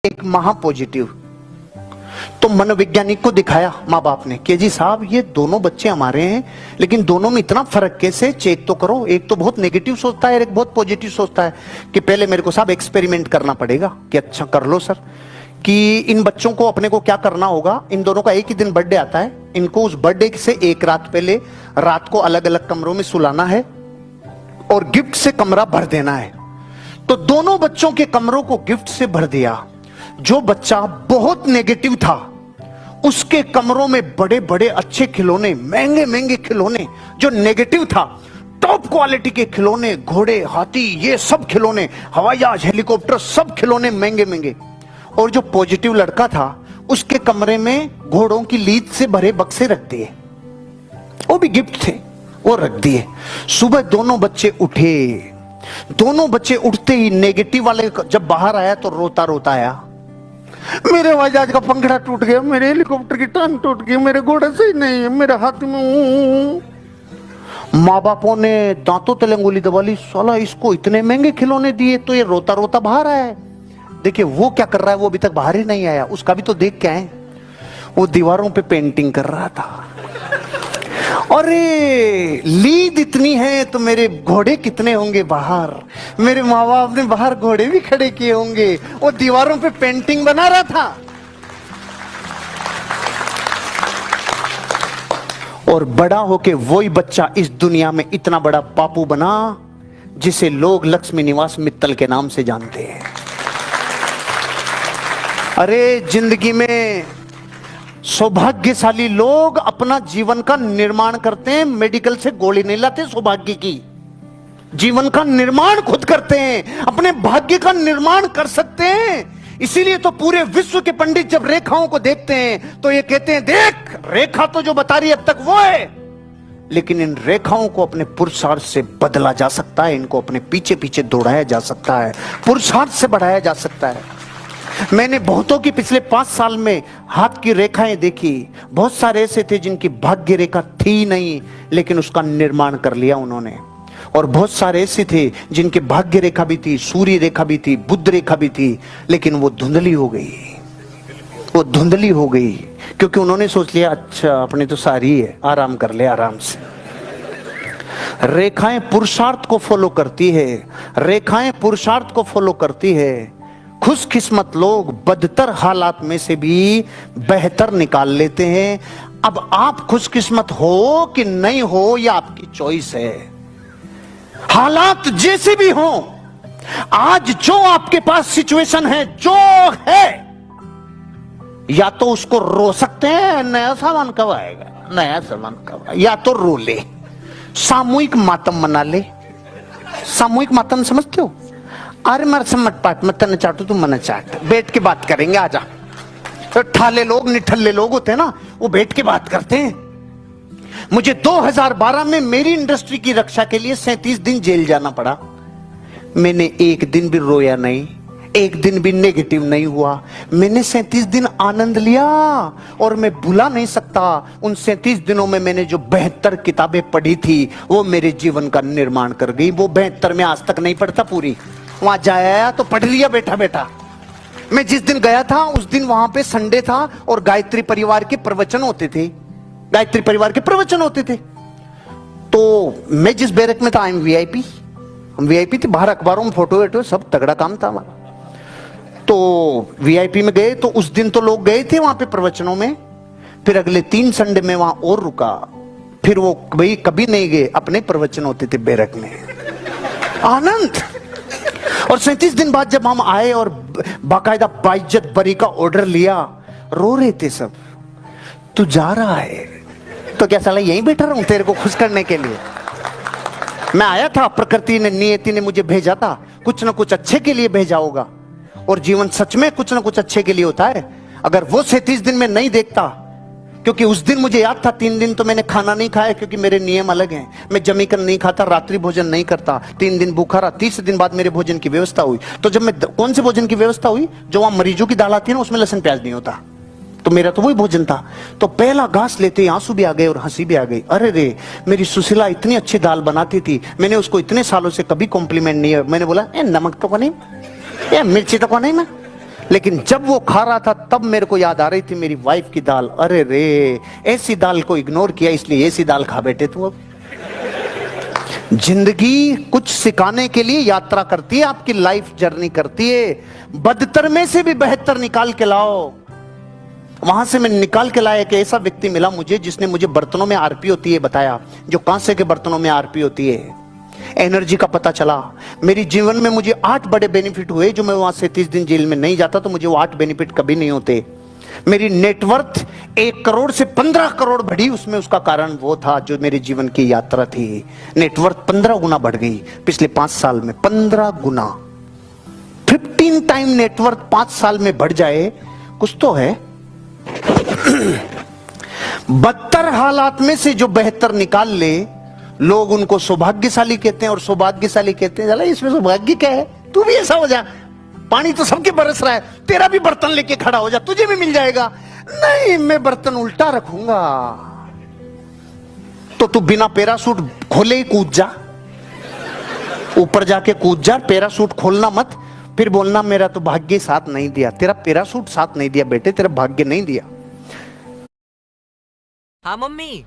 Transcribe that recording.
एक महा पॉजिटिव। तो मनोवैज्ञानिक को दिखाया माँ बाप ने कि जी साहब ये दोनों बच्चे हमारे हैं, लेकिन दोनों में इतना फर्क कैसे, चेक तो करो। एक तो बहुत नेगेटिव सोचता है, एक बहुत पॉजिटिव सोचता है। कि पहले मेरे को साहब एक्सपेरिमेंट करना पड़ेगा। कि अच्छा कर लो सर। कि इन बच्चों को अपने को क्या करना होगा, इन दोनों का एक ही दिन बर्थडे आता है, इनको उस बर्थडे से एक रात पहले रात को अलग अलग कमरों में सुलाना है और गिफ्ट से कमरा भर देना है। तो दोनों बच्चों के कमरों को गिफ्ट से भर दिया। जो बच्चा बहुत नेगेटिव था उसके कमरों में बड़े बड़े अच्छे खिलौने, महंगे महंगे खिलौने। जो नेगेटिव था टॉप क्वालिटी के खिलौने, घोड़े, हाथी, ये सब खिलौने, हवाई जहाज, हेलीकॉप्टर, सब खिलौने महंगे महंगे। और जो पॉजिटिव लड़का था उसके कमरे में घोड़ों की लीद से भरे बक्से रख दिए, वो भी गिफ्ट थे, वो रख दिए। सुबह दोनों बच्चे उठे। दोनों बच्चे उठते ही नेगेटिव वाले जब बाहर आया तो रोता रोता आया, मेरे हवाई जहाज का पंखड़ा टूट गया, मेरे हेलीकॉप्टर की टांग टूट गई, मेरे घोड़े सही नहीं है, मेरे हाथ में। माँ बापों ने दांतों तले अंगुली दबा ली, साला इसको इतने महंगे खिलौने दिए तो ये रोता रोता बाहर आया है। देखिए वो क्या कर रहा है, वो अभी तक बाहर ही नहीं आया, उसका भी तो देख के आए। वो दीवारों पे पेंटिंग कर रहा था। अरे लीद इतनी है तो मेरे घोड़े कितने होंगे बाहर, मेरे माँ बाप ने बाहर घोड़े भी खड़े किए होंगे। वो दीवारों पे पेंटिंग बना रहा था। और बड़ा होके वही बच्चा इस दुनिया में इतना बड़ा बापू बना जिसे लोग लक्ष्मी निवास मित्तल के नाम से जानते हैं। अरे जिंदगी में सौभाग्यशाली लोग अपना जीवन का निर्माण करते हैं, मेडिकल से गोली नहीं लाते सौभाग्य की। जीवन का निर्माण खुद करते हैं, अपने भाग्य का निर्माण कर सकते हैं। इसीलिए तो पूरे विश्व के पंडित जब रेखाओं को देखते हैं तो ये कहते हैं देख रेखा तो जो बता रही है अब तक वो है, लेकिन इन रेखाओं को अपने पुरुषार्थ से बदला जा सकता है, इनको अपने पीछे पीछे दौड़ाया जा सकता है, पुरुषार्थ से बढ़ाया जा सकता है। मैंने बहुतों की पिछले 5 साल में हाथ की रेखाएं देखी। बहुत सारे ऐसे थे जिनकी भाग्य रेखा थी नहीं लेकिन उसका निर्माण कर लिया उन्होंने। और बहुत सारे ऐसे थे जिनके भाग्य रेखा भी थी, सूर्य रेखा भी थी, बुध रेखा भी थी, लेकिन वो धुंधली हो गई। वो धुंधली हो गई क्योंकि उन्होंने सोच लिया अच्छा अपने तो सारी है, आराम कर ले आराम से। रेखाएं पुरुषार्थ को फॉलो करती है, रेखाएं पुरुषार्थ को फॉलो करती है। खुशकिस्मत लोग बदतर हालात में से भी बेहतर निकाल लेते हैं। अब आप खुशकिस्मत हो कि नहीं हो यह आपकी चॉइस है। हालात जैसे भी हो, आज जो आपके पास सिचुएशन है जो है, या तो उसको रो सकते हैं नया सामान कब आएगा, नया सामान कब आएगा, या तो रो ले, सामूहिक मातम मना ले। सामूहिक मातम समझते हो? अरे मर समझ पाट मत न चाटू तुम मन चाट, बैठ के बात करेंगे आजा। तो ठाले लोग निठल्ले लोग होते हैं ना, वो बैठ के बात करते हैं। मुझे 2012 में मेरी इंडस्ट्री की रक्षा के लिए 37 दिन जेल जाना पड़ा। मैंने एक दिन भी रोया नहीं, एक दिन भी नेगेटिव नहीं हुआ। मैंने 37 दिन आनंद लिया और मैं भुला नहीं सकता। उन 37 दिनों में मैंने जो 72 किताबें पढ़ी थी वो मेरे जीवन का निर्माण कर गई। वो 72 में आज तक नहीं पढ़ता पूरी, वहां जाया तो पढ़ लिया बैठा बैठा। मैं जिस दिन गया था उस दिन वहां पे संडे था और गायत्री परिवार के प्रवचन होते थे, गायत्री परिवार के प्रवचन होते थे। तो मैं जिस बैरक में था, आई एम वीआईपी, हम वीआईपी थे, बाहर अखबारों में फोटो वेटो सब तगड़ा काम था हमारा। तो वीआईपी में गए तो उस दिन तो लोग गए थे वहां पे प्रवचनों में। फिर अगले 3 संडे में वहां और रुका, फिर वो कभी नहीं गए, अपने प्रवचन होते थे बैरक में, आनंद। और 37 दिन बाद जब हम आए और बाकायदा बाइज्जत बरी का ऑर्डर लिया, रो रहे थे सब। तू जा रहा है तो क्या साला यहीं बैठा रहूं तेरे को खुश करने के लिए? मैं आया था, प्रकृति ने, नियति ने मुझे भेजा था, कुछ ना कुछ अच्छे के लिए भेजा होगा। और जीवन सच में कुछ ना कुछ अच्छे के लिए होता है। अगर वो 37 दिन में नहीं देखता, क्योंकि उस दिन मुझे याद था 3 दिन तो मैंने खाना नहीं खाया क्योंकि मेरे नियम अलग हैं। मैं जमीकन नहीं खाता, रात्रि भोजन नहीं करता, 3 दिन भूखा रहा। 30 दिन बाद मेरे भोजन की व्यवस्था हुई। तो जब मैं, कौन से भोजन की व्यवस्था हुई? जो वहां मरीजों की दाल आती है ना, उसमें लहसुन प्याज नहीं होता, तो मेरा तो वही भोजन था। तो पहला घास लेते आंसू भी आ गए और हंसी भी आ गई। अरे रे, मेरी सुशीला इतनी अच्छी दाल बनाती थी, मैंने उसको इतने सालों से कभी कॉम्प्लीमेंट नहीं है। मैंने बोला ए नमक तो को नहीं, ए मिर्ची तो को नहीं, मैं लेकिन जब वो खा रहा था तब मेरे को याद आ रही थी मेरी वाइफ की दाल। अरे रे, ऐसी दाल को इग्नोर किया इसलिए ऐसी दाल खा बैठे तू। अब जिंदगी कुछ सिखाने के लिए यात्रा करती है, आपकी लाइफ जर्नी करती है। बदतर में से भी बेहतर निकाल के लाओ। वहां से मैं निकाल के लाया कि ऐसा व्यक्ति मिला मुझे जिसने मुझे बर्तनों में आरपी होती है बताया, जो कांसे के बर्तनों में आरपी होती है, एनर्जी का पता चला। मेरी जीवन में मुझे 8 बड़े बेनिफिट हुए। जो मैं वहां से 30 दिन जेल में नहीं जाता तो मुझे वो 8 बेनिफिट कभी नहीं होते। मेरी नेटवर्थ 1 करोड़ से 15 करोड़ बढ़ी, उसमें उसका कारण वो था जो मेरे जीवन की यात्रा थी। नेटवर्थ 15 गुना बढ़ गई पिछले 5 साल में। 15 गुना, 15 टाइम नेटवर्थ 5 साल में बढ़ जाए, कुछ तो है। बदतर हालात में से जो बेहतर निकाल ले, लोग उनको सौभाग्यशाली कहते हैं। और सौभाग्यशाली कहते हैं, चला इसमें सौभाग्य क्या है, तू भी ऐसा हो जा। पानी तो सबके बरस रहा है, तेरा भी बर्तन लेके खड़ा हो जा, तुझे भी मिल जाएगा। नहीं, मैं बर्तन उल्टा रखूंगा। तो तू बिना पैरासूट खोले ही कूद जा, ऊपर जाके कूद जा। पैरासूट खोलना मत, फिर बोलना मेरा तो भाग्य साथ नहीं दिया। तेरा पैरासूट साथ नहीं दिया बेटे, तेरा भाग्य नहीं दिया। हाँ मम्मी।